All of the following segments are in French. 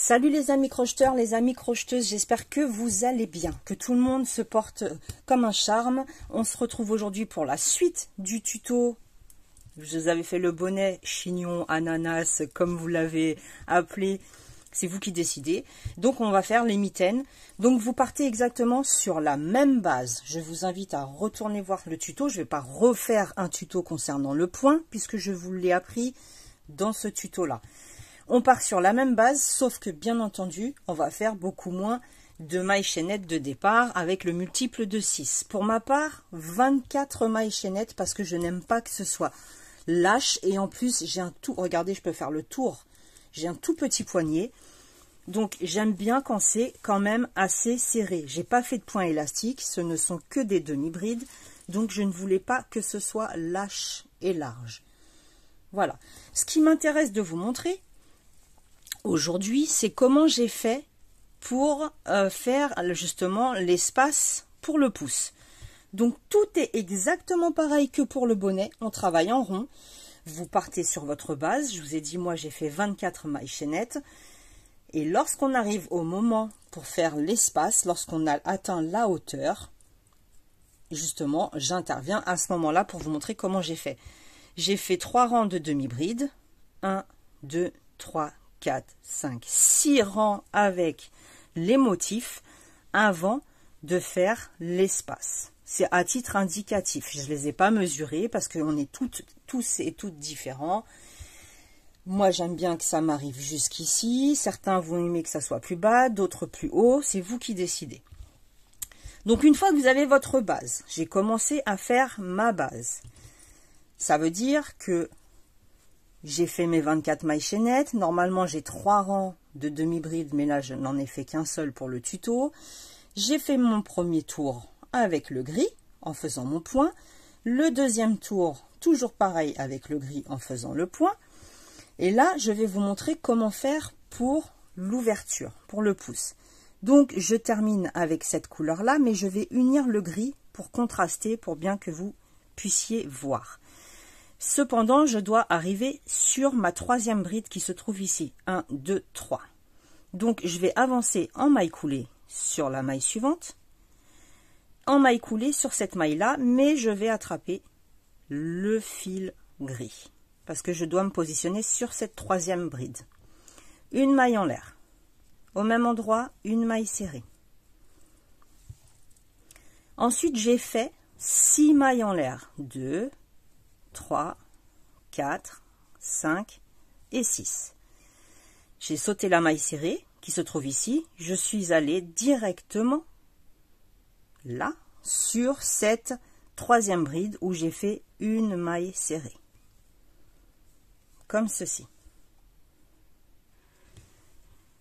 Salut les amis crocheteurs, les amis crocheteuses, j'espère que vous allez bien, que tout le monde se porte comme un charme. On se retrouve aujourd'hui pour la suite du tuto. Je vous avais fait le bonnet chignon, ananas, comme vous l'avez appelé, c'est vous qui décidez. Donc on va faire les mitaines. Donc vous partez exactement sur la même base. Je vous invite à retourner voir le tuto. Je ne vais pas refaire un tuto concernant le point, puisque je vous l'ai appris dans ce tuto-là. On part sur la même base, sauf que bien entendu, on va faire beaucoup moins de mailles chaînettes de départ avec le multiple de 6. Pour ma part, 24 mailles chaînettes parce que je n'aime pas que ce soit lâche. Et en plus, j'ai un tout, regardez, je peux faire le tour. J'ai un tout petit poignet. Donc, j'aime bien quand c'est quand même assez serré. J'ai pas fait de point élastique, ce ne sont que des demi-brides. Donc, je ne voulais pas que ce soit lâche et large. Voilà. Ce qui m'intéresse de vous montrer aujourd'hui, c'est comment j'ai fait pour faire justement l'espace pour le pouce. Donc tout est exactement pareil que pour le bonnet, on travaille en rond. Vous partez sur votre base, je vous ai dit moi j'ai fait 24 mailles chaînettes. Et lorsqu'on arrive au moment pour faire l'espace, lorsqu'on a atteint la hauteur, justement j'interviens à ce moment-là pour vous montrer comment j'ai fait. J'ai fait 3 rangs de demi-bride, 1, 2, 3, 4, 5, 6 rangs avec les motifs avant de faire l'espace. C'est à titre indicatif. Je ne les ai pas mesurés parce qu'on est tous et toutes différents. Moi, j'aime bien que ça m'arrive jusqu'ici. Certains vont aimer que ça soit plus bas, d'autres plus haut. C'est vous qui décidez. Donc, une fois que vous avez votre base, j'ai commencé à faire ma base. Ça veut dire que j'ai fait mes 24 mailles chaînettes. Normalement, j'ai 3 rangs de demi-bride, mais là, je n'en ai fait qu'un seul pour le tuto. J'ai fait mon premier tour avec le gris, en faisant mon point. Le deuxième tour, toujours pareil, avec le gris, en faisant le point. Et là, je vais vous montrer comment faire pour l'ouverture, pour le pouce. Donc, je termine avec cette couleur-là, mais je vais unir le gris pour contraster, pour bien que vous puissiez voir. Cependant, je dois arriver sur ma troisième bride qui se trouve ici. 1, 2, 3. Donc, je vais avancer en maille coulée sur la maille suivante. En maille coulée sur cette maille-là, mais je vais attraper le fil gris. Parce que je dois me positionner sur cette troisième bride. Une maille en l'air. Au même endroit, une maille serrée. Ensuite, j'ai fait 6 mailles en l'air. 2, 3, 4, 5 et 6. J'ai sauté la maille serrée qui se trouve ici. Je suis allée directement là sur cette troisième bride où j'ai fait une maille serrée. Comme ceci.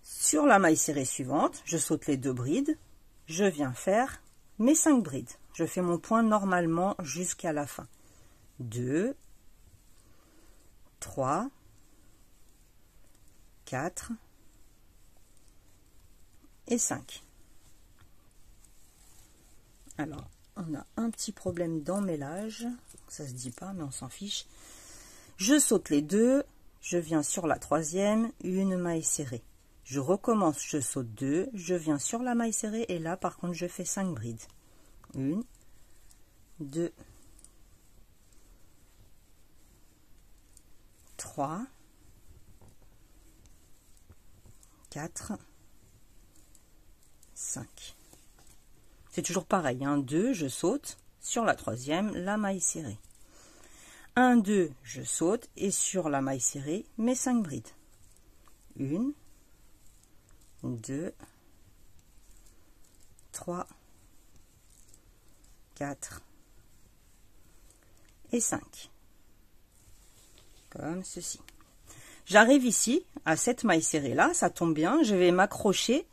Sur la maille serrée suivante, je saute les 2 brides. Je viens faire mes 5 brides. Je fais mon point normalement jusqu'à la fin. 2, 3, 4 et 5. Alors, on a un petit problème d'emmêlage. Ça se dit pas, mais on s'en fiche. Je saute les 2, je viens sur la troisième, une maille serrée. Je recommence, je saute 2, je viens sur la maille serrée et là, par contre, je fais 5 brides. 1, 2, 3, 4, 5. C'est toujours pareil, 2, je saute, sur la troisième, la maille serrée. 1, 2, je saute, et sur la maille serrée, mes 5 brides. 1, 2, 3, 4 et 5. Comme ceci. J'arrive ici, à cette maille serrée là, ça tombe bien, je vais m'accrocher.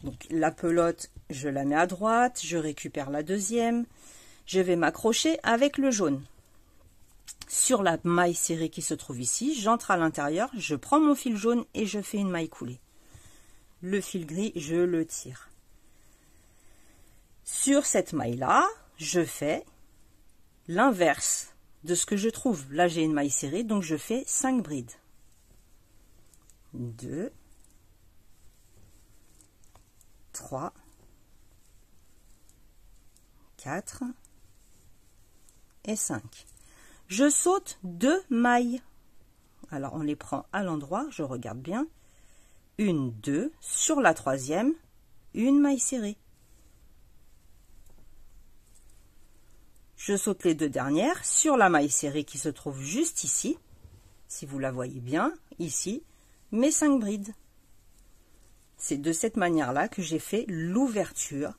Donc la pelote, je la mets à droite, je récupère la deuxième, je vais m'accrocher avec le jaune. Sur la maille serrée qui se trouve ici, j'entre à l'intérieur, je prends mon fil jaune et je fais une maille coulée. Le fil gris, je le tire. Sur cette maille-là, je fais l'inverse de ce que je trouve. Là, j'ai une maille serrée, donc je fais 5 brides. 2, 3, 4 et 5. Je saute 2 mailles. Alors, on les prend à l'endroit, je regarde bien. 1, 2, sur la troisième, une maille serrée. Je saute les 2 dernières sur la maille serrée qui se trouve juste ici, si vous la voyez bien, ici, mes 5 brides. C'est de cette manière-là que j'ai fait l'ouverture.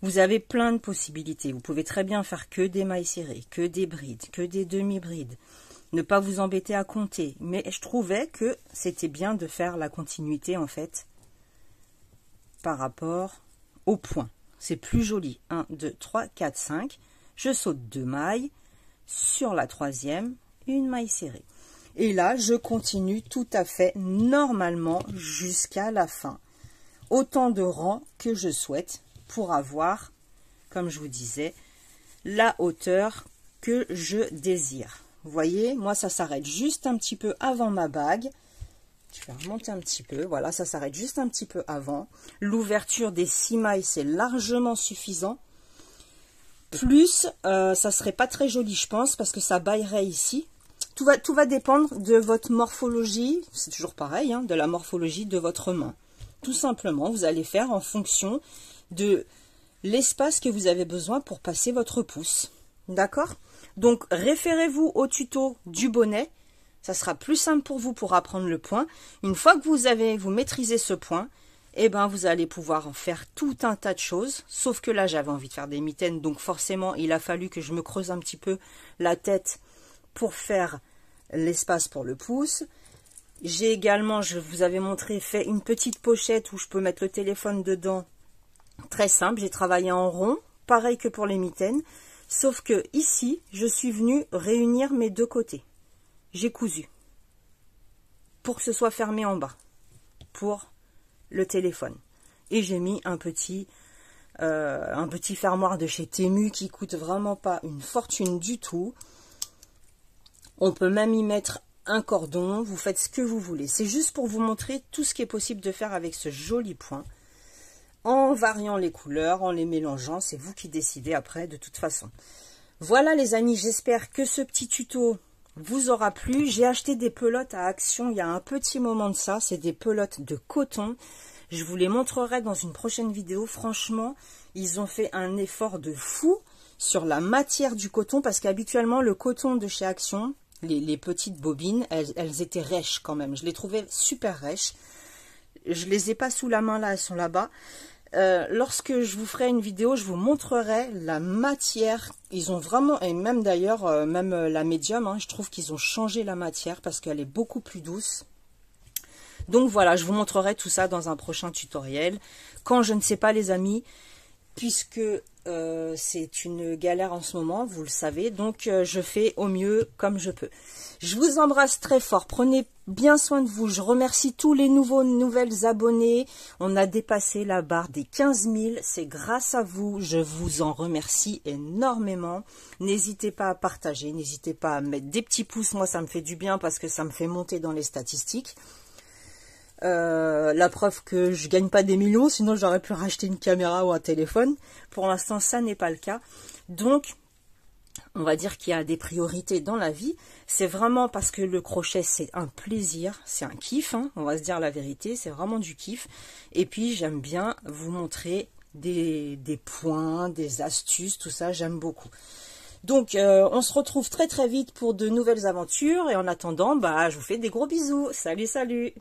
Vous avez plein de possibilités. Vous pouvez très bien faire que des mailles serrées, que des brides, que des demi-brides. Ne pas vous embêter à compter. Mais je trouvais que c'était bien de faire la continuité, en fait, par rapport au point. C'est plus joli. 1, 2, 3, 4, 5. Je saute 2 mailles. Sur la troisième, une maille serrée. Et là, je continue tout à fait normalement jusqu'à la fin. Autant de rangs que je souhaite pour avoir, comme je vous disais, la hauteur que je désire. Vous voyez, moi, ça s'arrête juste un petit peu avant ma bague. Je vais remonter un petit peu. Voilà, ça s'arrête juste un petit peu avant. L'ouverture des 6 mailles, c'est largement suffisant. Plus, ça serait pas très joli, je pense, parce que ça baillerait ici. Tout va dépendre de votre morphologie, c'est toujours pareil, hein, de la morphologie de votre main. Tout simplement, vous allez faire en fonction de l'espace que vous avez besoin pour passer votre pouce. D'accord? Donc, référez-vous au tuto du bonnet. Ça sera plus simple pour vous pour apprendre le point. Une fois que vous maîtrisez ce point, eh ben, vous allez pouvoir en faire tout un tas de choses. Sauf que là, j'avais envie de faire des mitaines. Donc, forcément, il a fallu que je me creuse un petit peu la tête pour faire l'espace pour le pouce. J'ai également, je vous avais montré, fait une petite pochette où je peux mettre le téléphone dedans. Très simple, j'ai travaillé en rond, pareil que pour les mitaines. Sauf que ici, je suis venue réunir mes 2 côtés. J'ai cousu pour que ce soit fermé en bas pour le téléphone. Et j'ai mis un petit fermoir de chez Temu qui coûte vraiment pas une fortune du tout. On peut même y mettre un cordon, vous faites ce que vous voulez. C'est juste pour vous montrer tout ce qui est possible de faire avec ce joli point. En variant les couleurs, en les mélangeant, c'est vous qui décidez après de toute façon. Voilà les amis, j'espère que ce petit tuto vous aura plu. J'ai acheté des pelotes à Action il y a un petit moment de ça. C'est des pelotes de coton. Je vous les montrerai dans une prochaine vidéo. Franchement, ils ont fait un effort de fou sur la matière du coton parce qu'habituellement, le coton de chez Action, les petites bobines, elles étaient rêches quand même. Je les trouvais super rêches. Je les ai pas sous la main là, elles sont là-bas. Lorsque je vous ferai une vidéo, je vous montrerai la matière. Ils ont vraiment, et même d'ailleurs, même la médium, hein, je trouve qu'ils ont changé la matière parce qu'elle est beaucoup plus douce. Donc voilà, je vous montrerai tout ça dans un prochain tutoriel. Quand je ne sais pas les amis, puisque c'est une galère en ce moment, vous le savez. Donc je fais au mieux comme je peux. Je vous embrasse très fort. Prenez bien soin de vous. Je remercie tous les nouvelles abonnés. On a dépassé la barre des 15 000. C'est grâce à vous. Je vous en remercie énormément. N'hésitez pas à partager. N'hésitez pas à mettre des petits pouces. Moi, ça me fait du bien parce que ça me fait monter dans les statistiques. La preuve que je gagne pas des millions, sinon j'aurais pu racheter une caméra ou un téléphone. Pour l'instant, ça n'est pas le cas. Donc, on va dire qu'il y a des priorités dans la vie. C'est vraiment parce que le crochet, c'est un plaisir, c'est un kiff, hein, on va se dire la vérité, c'est vraiment du kiff. Et puis, j'aime bien vous montrer des points, des astuces, tout ça, j'aime beaucoup. Donc, on se retrouve très très vite pour de nouvelles aventures. Et en attendant, bah, je vous fais des gros bisous. Salut, salut!